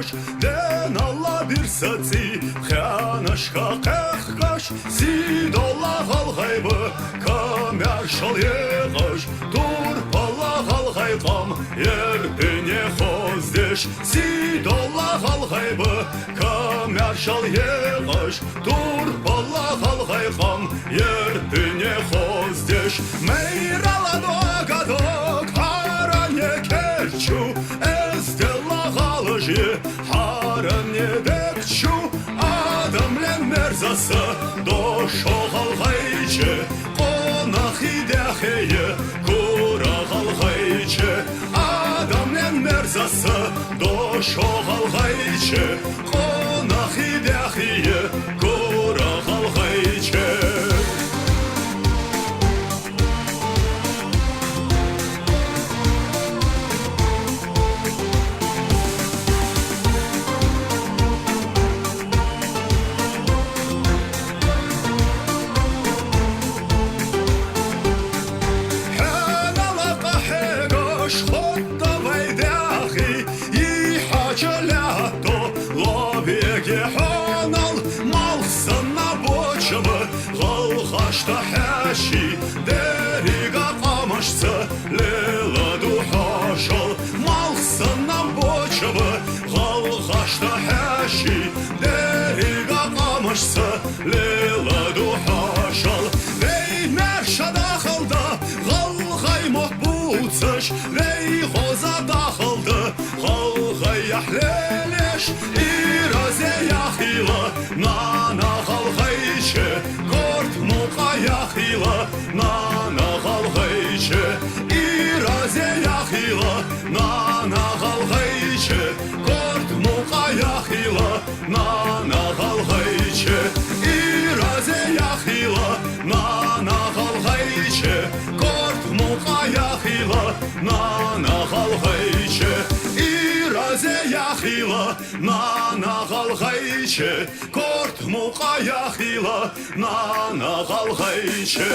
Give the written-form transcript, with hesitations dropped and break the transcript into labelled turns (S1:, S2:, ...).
S1: kaş den Allah bir satsi Xanaşka qex kaş Sidolla qalğaybı Kamer şal yeğaş Dur palla qalğayqam Yerpine xozdeş Sidolla qalğaybı Kamer şal yeğaş Dur palla qalğayqam Yerpine xozdeş Meyrala dogadok Haranye kerçu Ezdella qalıcı Haranye dekçu Adamlen merzası Doşo qalğayçı Qonaq idəxeyi Qura qalğayçı Adamlen merzası Doşo qalğayçı Qonaq idəxeyi Qura qalğayçı Qalğaşda həşi Dəriqa qamışsı Lela duhaşal Malsından boçabı Qalğaşda həşi Dəriqa qamışsı Lela duhaşal Vey mərşə daxılda Qalğay məhbutsış Vey xoza daxıldı Qalğay əhlələş İrazə yaxila Nana qalğayçı Yaxila, nana qalğayçı İrazə yaxila, nana qalğayçı Qort muqa yaxila, nana qalğayçı İrazə yaxila, nana qalğayçı Qort muqa yaxila, nana qalğayçı İrazə yaxila, nana qalğayçı Qort muqa yaxila, nana qalğayçı